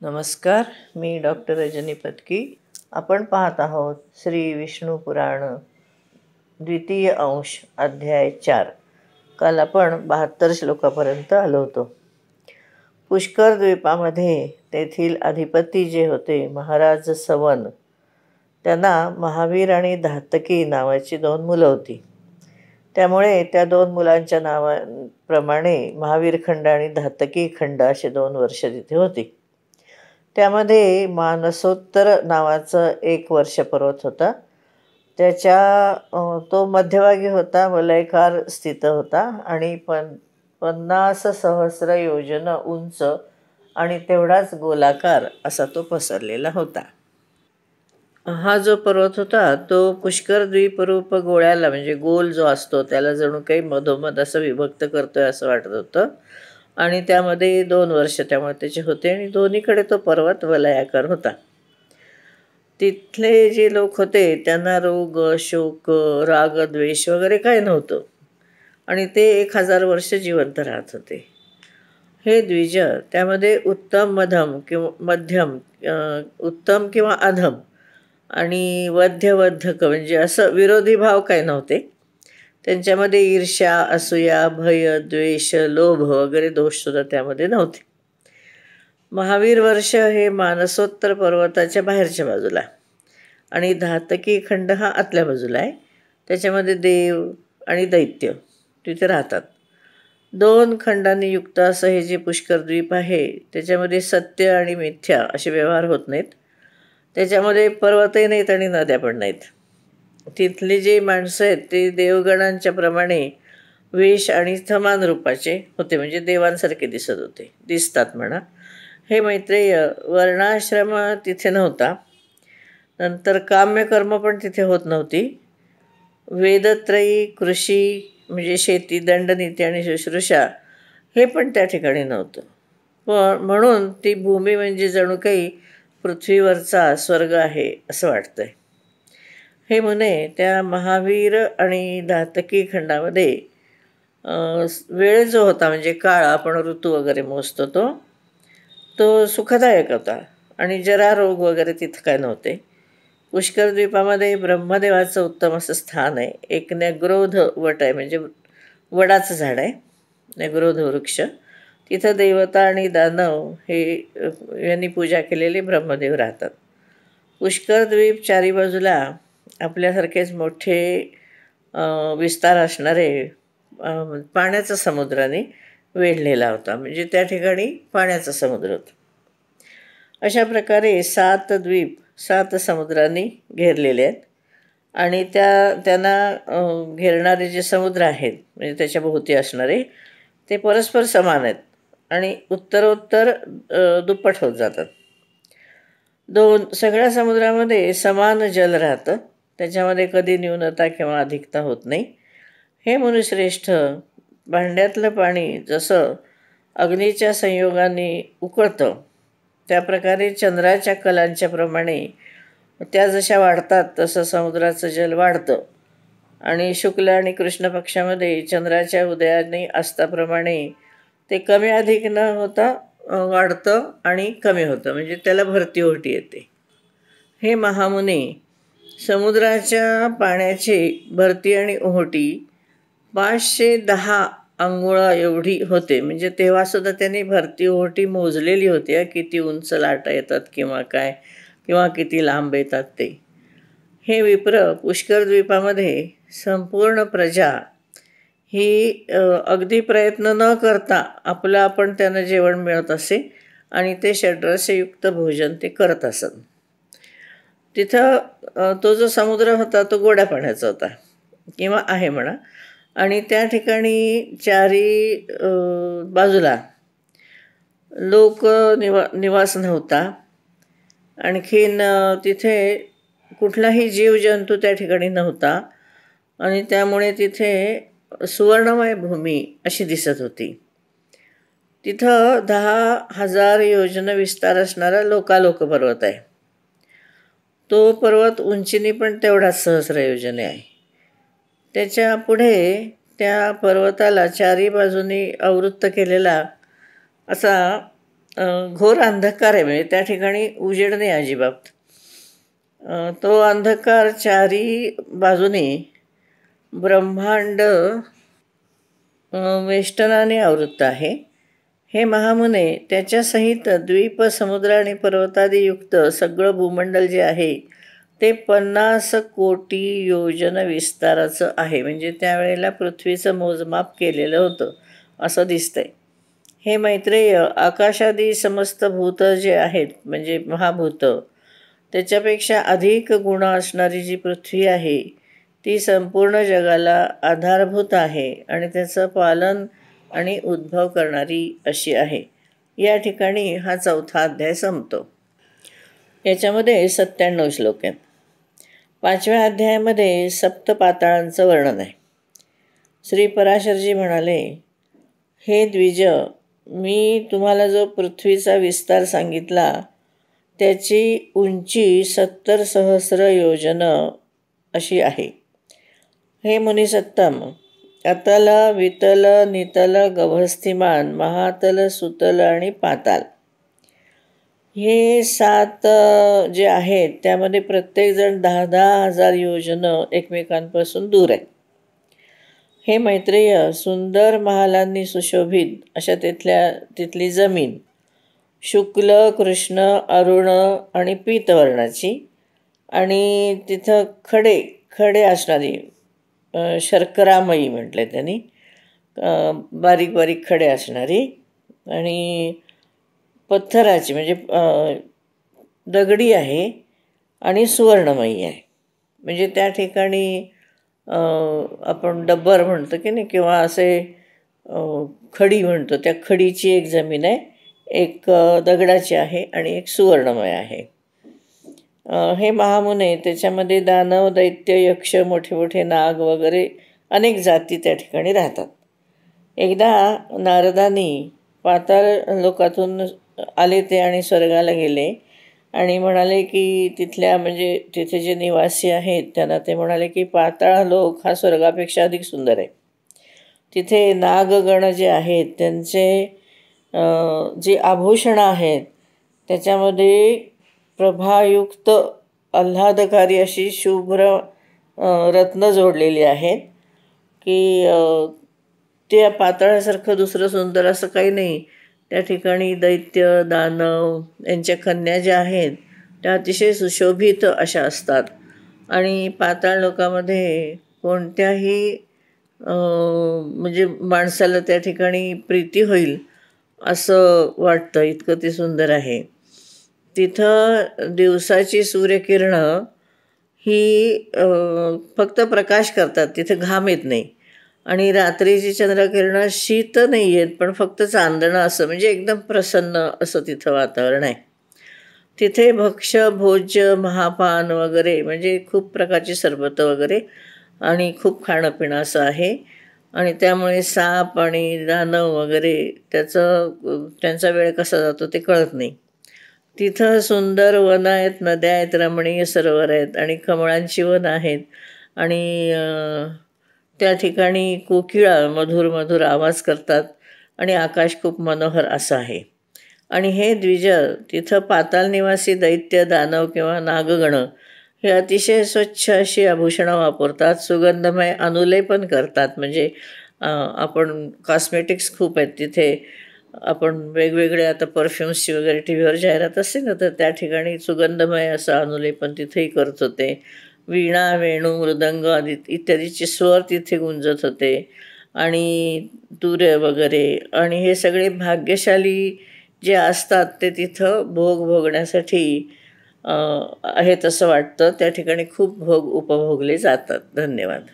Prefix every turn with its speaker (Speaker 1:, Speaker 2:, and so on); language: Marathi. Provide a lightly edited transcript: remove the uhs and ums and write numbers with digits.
Speaker 1: नमस्कार. मी डॉक्टर रजनी पत्की. आपण पाहत आहोत श्री विष्णू पुराण द्वितीय अंश अध्याय 4. काल आपण 72 श्लोकापर्यंत आलो होतो. पुष्कर द्वीपामध्ये तेथील अधिपती जे होते महाराज सवन, त्यांना महावीर आणि धातकी नावाची 2 मुलं होती. त्यामुळे त्या 2 मुलांच्या नावाप्रमाणे महावीर खंड आणि धातकी खंड असे 2 वर्ष तिथे होती. त्यामध्ये मानसोत्तर नावाचं 1 वर्ष पर्वत होता. तो मध्यभागी होता, वलयकार स्थित होता आणि 50 सहस्र योजन उंच आणि तेवढाच गोलाकार असा तो पसरलेला होता. हा जो पर्वत होता तो पुष्कर द्वीपरूप गोळ्याला, म्हणजे गोल जो असतो त्याला जणू काही मधोमध असं विभक्त करतोय असं वाटत होतं. आणि त्यामध्ये 2 वर्ष त्यामुळे त्याचे होते आणि दोन्हीकडे तो पर्वत वलयाकार होता. तिथले जे लोक होते त्यांना रोग, शोक, राग, द्वेष वगैरे काय नव्हतं आणि ते 1000 वर्ष जिवंत राहत होते. हे द्विज, त्यामध्ये उत्तम मध्यम उत्तम किंवा अधम आणि वध्यवद्धक म्हणजे असं विरोधी भाव काय नव्हते. त्यांच्यामध्ये ईर्ष्या, असूया, भय, द्वेष, लोभ वगैरे दोषसुद्धा त्यामध्ये नव्हते. महावीर वर्ष हे मानसोत्तर पर्वताच्या बाहेरच्या बाजूला आणि धातकी खंड हा आतल्या बाजूला आहे. त्याच्यामध्ये देव आणि दैत्य तिथे राहतात. 2 खंडांनी युक्त असं हे जे पुष्कर द्वीप आहे त्याच्यामध्ये सत्य आणि मिथ्या असे व्यवहार होत नाहीत. त्याच्यामध्ये पर्वतही नाहीत आणि नद्या पण नाहीत. तिथले जे माणसं आहेत ते देवगणांच्या प्रमाणे वेश आणि समान रूपाचे होते, म्हणजे देवांसारखे दिसतात म्हणा. हे मैत्रेय, वर्णाश्रम तिथे नव्हता. नंतर काम्यकर्म पण तिथे होत नव्हती. वेदत्रयी, कृषी म्हणजे शेती, दंडनीती आणि शुश्रूषा हे पण त्या ठिकाणी नव्हतं. पण म्हणून ती भूमी म्हणजे जणू काही पृथ्वीवरचा स्वर्ग आहे असं वाटतंय. हे मुने, त्या महावीर आणि धातकी खंडामध्ये वेळ जो होता म्हणजे काळ, आपण ऋतू वगैरे मोजतो तो सुखदायक होता आणि जरा रोग वगैरे तिथं काय नव्हते. पुष्कर द्वीपामध्ये ब्रह्मदेवाचं उत्तम असं स्थान आहे. एक नग्रोध वट आहे, म्हणजे वडाचं झाड आहे, नग्रोध वृक्ष. तिथं देवता आणि दानव हे यांनी पूजा केलेले ब्रह्मदेव राहतात. पुष्कर द्वीप 4 बाजूला आपल्यासारखेच मोठे विस्तार असणारे पाण्याचा समुद्राने वेढलेला होता, म्हणजे त्या ठिकाणी पाण्याचा समुद्र होता. अशा प्रकारे 7 द्वीप 7 समुद्रांनी घेरलेले आहेत आणि त्यांना घेरणारे जे समुद्र आहेत म्हणजे त्याच्या भोवती असणारे ते परस्पर समान आहेत आणि उत्तरोत्तर दुप्पट होत जातात. सगळ्या समुद्रामध्ये समान जल राहतं, त्याच्यामध्ये कधी न्यूनता किंवा अधिकता होत नाही. हे मुनिश्रेष्ठ, भांड्यातलं पाणी जसं अग्नीच्या संयोगाने उकळतं त्याप्रकारे चंद्राच्या कलांच्या प्रमाणे त्या जशा वाढतात तसं समुद्राचं जल वाढतं आणि शुक्ल आणि कृष्ण पक्षामध्ये चंद्राच्या उदयाने अस्ताप्रमाणे ते कमी अधिक न होता वाढतं आणि कमी होतं, म्हणजे त्याला भरती ओहोटी येते. हे महामुने, समुद्राच्या पाण्याची भरती आणि ओहोटी 510 अंगुळा एवढी होते, म्हणजे तेव्हासुद्धा त्यांनी भरती ओहोटी मोजलेली होती, किती उंच लाटा येतात किंवा काय किंवा किती लांब येतात ते. हे विप्र, पुष्कर द्वीपामध्ये संपूर्ण प्रजा ही अगदी प्रयत्न न करता आपलं आपण त्यांना जेवण मिळत असे आणि ते षड्रसयुक्त भोजन ते करत असत. तिथं तो जो समुद्र होता तो गोड्या पाण्याचा होता किंवा आहे म्हणा, आणि त्या ठिकाणी 4 बाजूला निवास नव्हता. आणखीन तिथे कुठलाही जीवजंतू त्या ठिकाणी नव्हता आणि त्यामुळे तिथे सुवर्णमय भूमी अशी दिसत होती. तिथं 10,000 योजन विस्तार असणारा लोकालोक पर्वत आहे. तो पर्वत उंचीने पण तेवढाच सहस्र योजने आहे. त्याच्या पुढे त्या पर्वताला 4 बाजूनी आवृत्त केलेला असा घोर अंधकार आहे, म्हणजे त्या ठिकाणी उजेड नाही अजिबात. तो अंधकार चारी बाजूने ब्रह्मांड वेष्टनाने आवृत्त आहे. हे महामुने, त्याच्यासहित द्वीप, समुद्र आणि पर्वतादियुक्त सगळं भूमंडल जे आहे ते 50 कोटी योजन विस्ताराचं आहे. म्हणजे त्यावेळेला पृथ्वीचं मोजमाप केलेलं होतं असं दिसतंय. हे मैत्रेय, आकाशादी समस्त भूत जे आहेत म्हणजे महाभूत, त्याच्यापेक्षा अधिक गुण असणारी जी पृथ्वी आहे ती संपूर्ण जगाला आधारभूत आहे आणि त्याचं पालन आणि उद्भव करणारी अशी आहे. या ठिकाणी हा 4था अध्याय संपतो. याच्यामध्ये 97 श्लोक आहेत. 5व्या अध्यायामध्ये सप्तपाताळांचं वर्णन आहे. श्री पराशरजी म्हणाले, हे द्विज, मी तुम्हाला जो पृथ्वीचा विस्तार सांगितला त्याची उंची 70 सहस्र योजन अशी आहे. हे मुनिसत्तम, अतल, वितल, नितल, गभस्थिमान, महातल, सुतल आणि पाताल हे 7 जे आहेत त्यामध्ये प्रत्येकजण 10,000 योजन एकमेकांपासून दूर आहे. हे मैत्रेय, सुंदर महालांनी सुशोभित अशा तिथली जमीन शुक्ल, कृष्ण, अरुण आणि पीतवर्णाची आणि तिथं खडे असणारी शर्करामयी म्हटले त्यांनी, बारीक बारीक खडे असणारी आणि पत्थराची म्हणजे दगडी आहे आणि सुवर्णमयी आहे. म्हणजे त्या ठिकाणी आपण डब्बर म्हणतो की नाही, किंवा असे खडी म्हणतो, त्या खडीची एक जमीन आहे, एक दगडाची आहे आणि एक सुवर्णमय आहे. हे महामुने, त्याच्यामध्ये दानव, दैत्य, यक्ष, मोठे मोठे नाग वगैरे अनेक जाती त्या ठिकाणी राहतात. एकदा नारदांनी पाताळ लोकातून आले ते आणि स्वर्गाला गेले आणि म्हणाले की म्हणजे तिथे जे निवासी आहेत त्यांना ते म्हणाले की पाताळ लोक हा स्वर्गापेक्षा अधिक सुंदर आहे. तिथे नागगण जे आहेत त्यांचे जे आभूषणं आहेत त्याच्यामध्ये प्रभायुक्त आल्हादकारी अशी शुभ्र रत्न जोडलेली आहेत की त्या पाताळासारखं दुसरं सुंदर असं काही नाही. त्या ठिकाणी दैत्य, दानव यांच्या कन्या ज्या आहेत त्या अतिशय सुशोभित अशा असतात आणि पाताळ लोकामध्ये कोणत्याही म्हणजे माणसाला त्या ठिकाणी प्रीती होईल असं वाटतं, इतकं ते सुंदर आहे. तिथं दिवसाची सूर्यकिरणं ही फक्त प्रकाश करतात, तिथं घाम येत नाही. आणि रात्रीची चंद्रकिरणं शीत नाही आहेत, पण फक्त चांदणं असं, म्हणजे एकदम प्रसन्न असं तिथं वातावरण आहे. तिथे भक्ष्य, भोज्य, महापान वगैरे म्हणजे खूप प्रकारची सरबतं वगैरे आणि खूप खाणं पिणं असं आहे. आणि त्यामुळे साप आणि दानव वगैरे त्यांचा वेळ कसा जातो ते कळत नाही. तिथं सुंदर वनं आहेत, नद्या आहेत, रमणीय सरोवर आहेत आणि कमळांची वनं आहेत आणि त्या ठिकाणी कोकिळा मधुर मधुर आवाज करतात आणि आकाश खूप मनोहर असं आहे. आणि हे द्विज, तिथं पाताल निवासी दैत्य, दानव किंवा नागगण हे अतिशय स्वच्छ अशी आभूषणं वापरतात, सुगंधमय अनुलेपन करतात. म्हणजे आपण कॉस्मेटिक्स खूप आहेत तिथे, आपण वेगवेगळे आता परफ्युम्सची वगैरे टी व्हीवर जाहिरात असते ना, तर त्या ठिकाणी सुगंधमय असं अनुलेपन तिथेही करत होते. वीणा, वेणू, मृदंग आदी इत्यादीचे स्वर तिथे गुंजत होते आणि तुरे वगैरे. आणि हे सगळे भाग्यशाली जे असतात ते तिथं भोग भोगण्यासाठी आहेत असं वाटतं. त्या ठिकाणी खूप भोग उपभोगले जातात. धन्यवाद.